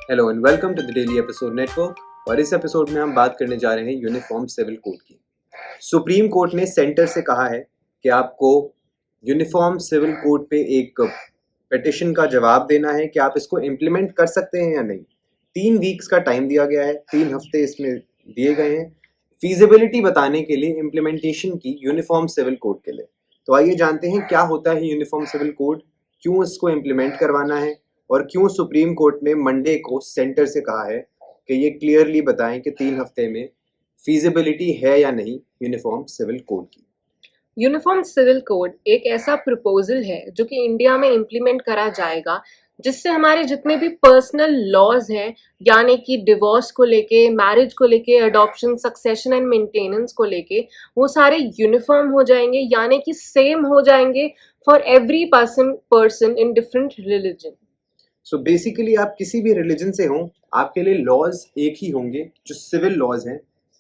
Hello and welcome to the daily episode network. और इस episode में हम बात करने जा रहे हैं यूनिफॉर्म सिविल कोड की। सुप्रीम कोर्ट ने सेंटर से कहा है कि आपको यूनिफॉर्म सिविल कोड पे एक पिटिशन का जवाब देना है कि आप इसको इम्प्लीमेंट कर सकते हैं या नहीं। 3 वीक्स का टाइम दिया गया है, 3 हफ्ते इसमें दिए गए हैं फीजिबिलिटी बताने के लिए इम्प्लीमेंटेशन की यूनिफॉर्म सिविल कोड के लिए। तो आइए जानते हैं क्या होता है यूनिफॉर्म सिविल कोड, क्यों इसको इम्प्लीमेंट करवाना है और क्यों सुप्रीम कोर्ट ने मंडे को सेंटर से कहा है कि ये क्लियरली बताएं कि 3 हफ्ते में फीजिबिलिटी है या नहीं यूनिफॉर्म सिविल कोड की। यूनिफॉर्म सिविल कोड एक ऐसा प्रपोजल है जो कि इंडिया में इम्प्लीमेंट करा जाएगा, जिससे हमारे जितने भी पर्सनल लॉज हैं, यानी कि डिवोर्स को लेके, मैरिज को लेके, अडॉप्शन, सक्सेशन एंड मेंटेनेंस को लेके, वो सारे यूनिफॉर्म हो जाएंगे, यानी कि सेम हो जाएंगे for every person in different religion. So basically आप किसी भी रिलीजन से हों, आपके लिए लॉज एक ही होंगे जो सिविल लॉज हैं,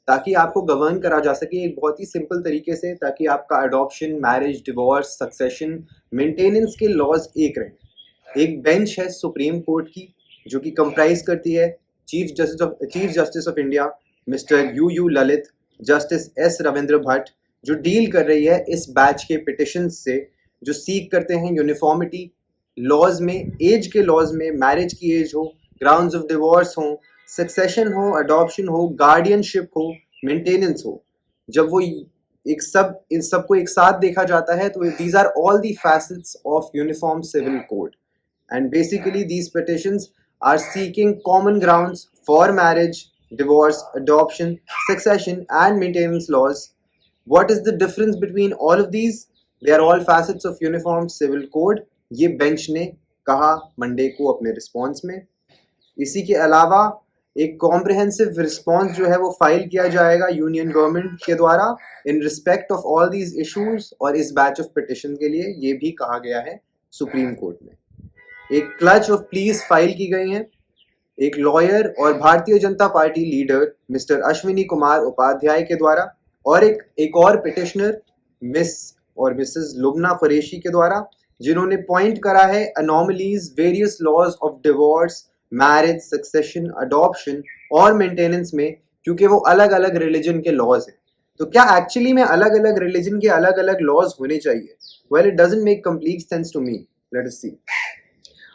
ताकि आपको गवर्न करा जा सके एक बहुत ही सिंपल तरीके से, ताकि आपका adoption, marriage, divorce, succession, maintenance के लॉज एक रहें। एक बेंच है सुप्रीम कोर्ट की जो कि कंप्राइज करती है chief justice of India mister you Lalit, justice S Ravindra Bhatt, जो डील कर रही है इस बैच के पिटिशन से जो सीक करते हैं यूनिफॉर्मिटी लॉज में, एज के लॉज में, मैरिज की एज हो, ग्राउंड्स ऑफ डिवोर्स हो, सक्सेशन हो, अडॉप्शन हो, गार्डियनशिप हो, मेंटेनेंस हो। जब वो एक सब इन सबको एक साथ देखा जाता है तो these are all the facets of uniform civil code. And basically these petitions are seeking common grounds for marriage, divorce, adoption, succession and maintenance laws. What is the difference between all of these? They are all facets of uniform civil code. ये bench ने कहा Monday को अपने response में। इसी के अलावा एक कॉम्प्रिहेंसिव रिस्पॉन्स जो है वो फाइल किया जाएगा यूनियन गवर्नमेंट के द्वारा in respect of all these issues, और इस बैच ऑफ पिटिशन के लिए ये भी कहा गया है सुप्रीम कोर्ट में। एक क्लच ऑफ प्लीज फाइल की गई हैं एक लॉयर और Bharatiya Janata Party leader Mister Ashwini Kumar Upadhyay के द्वारा, और एक और पिटिशनर मिस और मिसेस लुबना कुरैशी के द्वारा, जिन्होंने पॉइंट करा है anomalies various laws of divorce, marriage, succession, adoption और मेंटेनेंस में, क्योंकि वो अलग अलग रिलीजन के लॉज हैं। तो क्या एक्चुअली में अलग अलग रिलीजन के अलग अलग लॉज होने चाहिए? Well, it doesn't make complete sense to me. Let us see.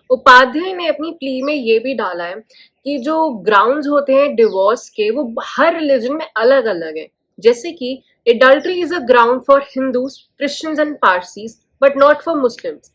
Upadhyay ने अपनी प्ली में ये भी डाला है कि जो ग्राउंड्स होते हैं डिवोर्स के, वो हर रिलीजन में अलग अलग है। जैसे कि adultery is a ground for Hindus, Christians and Parsis, but not for Muslims.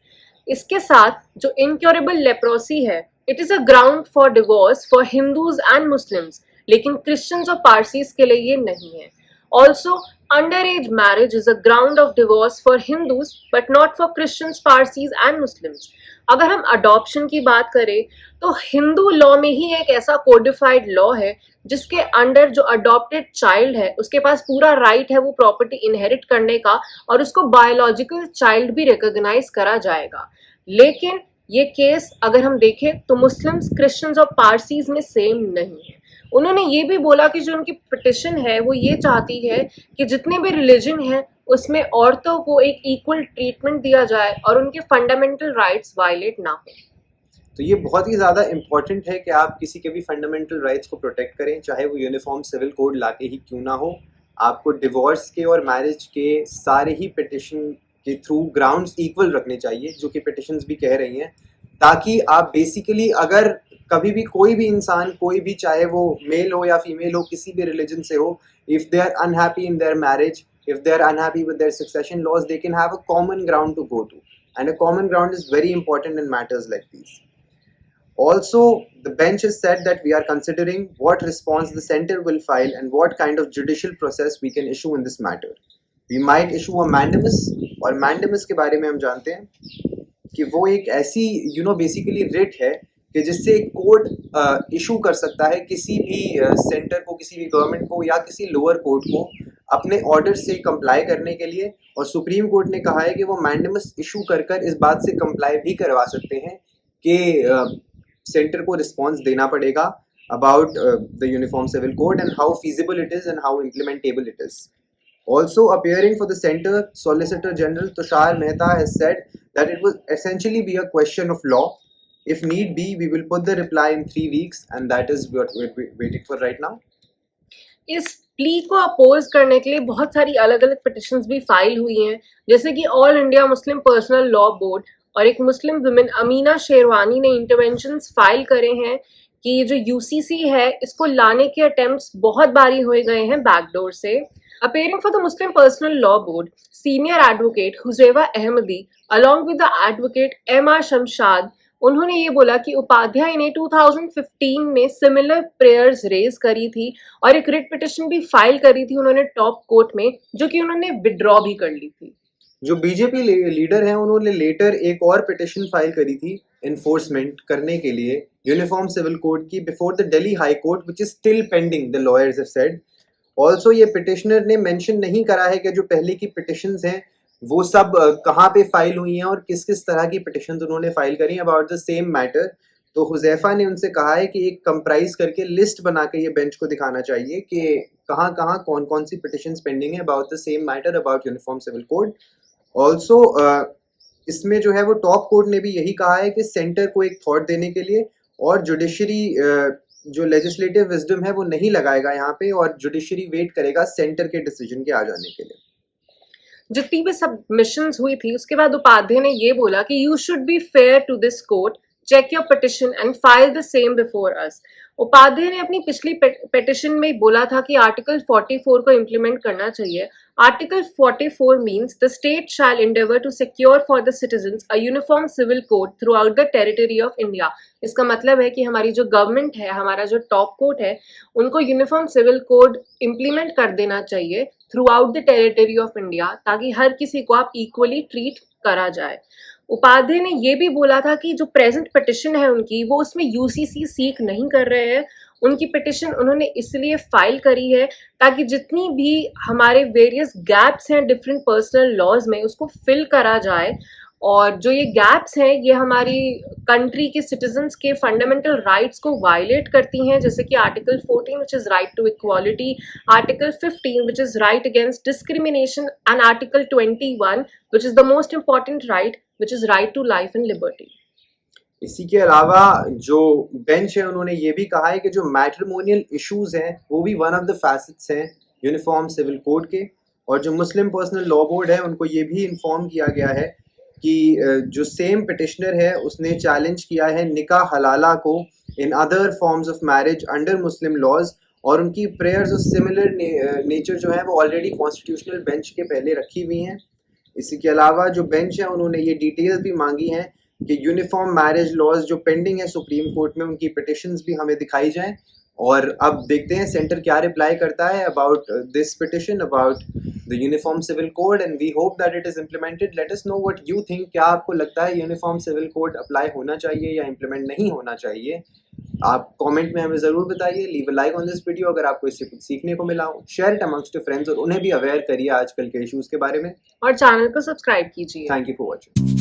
इसके साथ जो इनक्योरेबल लेप्रोसी है, it is a ground for divorce for Hindus and Muslims, लेकिन क्रिश्चियंस और पारसीज के लिए ये नहीं है। Also underage marriage is a ground of divorce for Hindus but not for Christians, Parsis and Muslims. अगर हम अडॉप्शन की बात करें तो हिंदू लॉ में ही एक ऐसा कोडिफाइड लॉ है जिसके अंडर जो अडॉप्टेड चाइल्ड है उसके पास पूरा राइट है वो प्रॉपर्टी इनहेरिट करने का, और उसको बायोलॉजिकल चाइल्ड भी रिकॉग्नाइज करा जाएगा। लेकिन ये केस अगर हम देखें तो मुस्लिम्स, क्रिश्चियंस और पारसीज में सेम नहीं है। उन्होंने ये भी बोला कि जो उनकी पिटिशन है वो ये चाहती है कि जितने भी रिलीजन है उसमें औरतों को एक इक्वल ट्रीटमेंट दिया जाए और उनके फंडामेंटल राइट्स वायलेट ना हो। तो ये बहुत ही ज़्यादा इम्पॉर्टेंट है कि आप किसी के भी फंडामेंटल राइट्स को प्रोटेक्ट करें, चाहे वो यूनिफॉर्म सिविल कोड लाके ही क्यों ना हो। आपको डिवोर्स के और मैरिज के सारे ही पिटिशन के थ्रू ग्राउंड्स इक्वल रखने चाहिए, जो कि पिटिशंस भी कह रही हैं, ताकि आप बेसिकली अगर कभी भी कोई भी इंसान, कोई भी, चाहे वो मेल हो या फीमेल हो, किसी भी रिलीजन से हो, if they are unhappy in their marriage, if they are unhappy with their succession laws, they can have a common ground to go to, and a common ground is very important in matters like these. Also, the bench has said that we are considering what response the center will file and what kind of judicial process we can issue in this matter. We might issue a mandamus, और mandamus के बारे में हम जानते हैं कि वो एक ऐसी बेसिकली रिट है कि जिससे कोर्ट इशू कर सकता है किसी भी सेंटर को, किसी भी गवर्नमेंट को या किसी लोअर कोर्ट को अपने ऑर्डर से कंप्लाई करने के लिए। और सुप्रीम कोर्ट ने कहा है कि वो मैंडेमस इशू कर इस बात से कंप्लाई भी करवा सकते हैं कि सेंटर को रिस्पॉन्स देना पड़ेगा about the uniform civil code and how feasible it is and how implementable it is. Also appearing for the center, Solicitor General Tushar Mehta has said that it will essentially be a question of law. If need be, we will put the reply in 3 weeks, and that is what we're waiting for right now. इस plea को oppose करने के लिए बहुत सारी अलग अलग petitions भी फाइल हुई हैं, जैसे कि all India Muslim personal law board और एक मुस्लिम वुमेन अमीना शेरवानी ने इंटरवेंशंस फाइल करे हैं कि जो यूसीसी है इसको लाने के अटेम्प्ट्स बहुत बारी हो गए हैं बैकडोर से. Appearing for the Muslim Personal Law Board, senior advocate Huzaifa Ahmadi, along with the advocate M.R. Shamshad, उन्होंने ये बोला कि उपाध्याय ने 2015 में सिमिलर प्रेयर्स रेज करी थी और एक रिट पिटिशन भी फाइल करी थी उन्होंने टॉप कोर्ट में, जो कि उन्होंने विड्रॉ भी कर ली थी. जो बीजेपी लीडर हैं उन्होंने लेटर एक और पिटिशन फाइल करी थी इन्फोर्समेंट करने के लिए यूनिफॉर्म सिविल कोड की before the Delhi high court, which is still pending, the lawyers have said. Also ये पिटिशनर ने मेंशन नहीं करा है कि जो पहले की पिटिशंस हैं वो सब कहाँ पे फाइल हुई हैं और किस किस तरह की पिटिशंस उन्होंने फाइल करी अबाउट द सेम मैटर. तो हुजैफा ने उनसे कहा है कि एक कंप्राइज करके लिस्ट बना के ये बेंच को दिखाना चाहिए कि कहाँ कहाँ कौन कौन सी पिटिशंस पेंडिंग है about the same matter about uniform civil code. Also इसमें जो है वो टॉप कोर्ट ने भी यही कहा है कि सेंटर को एक थॉट देने के लिए और जुडिशरी जो लेजिस्लेटिव विजडम है वो नहीं लगाएगा यहाँ पे और जुडिशरी वेट करेगा सेंटर के डिसीजन के आ जाने के लिए. जितनी भी सबमिशंस हुई थी उसके बाद उपाध्याय ने ये बोला कि you should be fair to this court, check your petition and file the same before us. Upadhyay ने अपनी पिछली पिटिशन में बोला था कि आर्टिकल 44 को इम्प्लीमेंट करना चाहिए. Article 44 means the state shall endeavor to secure for the citizens a uniform civil code throughout the territory of India. इसका मतलब है कि हमारी जो गवर्नमेंट है, हमारा जो टॉप कोर्ट है, उनको यूनिफॉर्म सिविल कोड इम्प्लीमेंट कर देना चाहिए through out the territory of India, ताकि हर किसी को आप इक्वली ट्रीट करा जाए. उपाध्याय ने ये भी बोला था कि जो प्रेजेंट पिटिशन है उनकी, वो उसमें यूसीसी सीक नहीं कर रहे हैं. उनकी पिटिशन उन्होंने इसलिए फाइल करी है ताकि जितनी भी हमारे वेरियस गैप्स हैं डिफरेंट पर्सनल लॉज में उसको फिल करा जाए. और जो ये गैप्स हैं ये हमारी कंट्री के सिटीजन्स के फंडामेंटल राइट्स को वायलेट करती हैं, जैसे कि article 14 which is right to equality, article 15 which is right against discrimination and article 21 which is the most important right which is right to life and liberty. इसी के अलावा जो बेंच है उन्होंने ये भी कहा है कि जो मैट्रिमोनियल इश्यूज हैं वो भी वन ऑफ द फैसेट्स हैं यूनिफॉर्म सिविल कोड के. और जो मुस्लिम पर्सनल लॉ बोर्ड है उनको ये भी इन्फॉर्म किया गया है कि जो सेम पिटिशनर है उसने चैलेंज किया है निकाह हलाला को in other forms of marriage under Muslim laws, और उनकी प्रेयर्स ऑफ सिमिलर नेचर जो है वो ऑलरेडी कॉन्स्टिट्यूशनल बेंच के पहले रखी हुई हैं. इसी के अलावा जो बेंच है उन्होंने ये डिटेल्स भी मांगी हैं कि यूनिफॉर्म मैरिज लॉज जो पेंडिंग है सुप्रीम कोर्ट में उनकी पिटिशंस भी हमें दिखाई जाएं. और अब देखते हैं सेंटर क्या रिप्लाई करता है about this petition about the uniform civil code, and we hope that it is implemented. Let us know what you think. क्या आपको लगता है यूनिफॉर्म सिविल कोड अप्लाई होना चाहिए या इम्प्लीमेंट नहीं होना चाहिए? आप कमेंट में हमें ज़रूर बताइए. Leave a like on this video अगर आपको इससे कुछ सीखने को मिला हो. Share it amongst your friends और उन्हें भी अवेयर करिए आजकल के इश्यूज़ के बारे में. और चैनल को सब्सक्राइब कीजिए. Thank you for watching.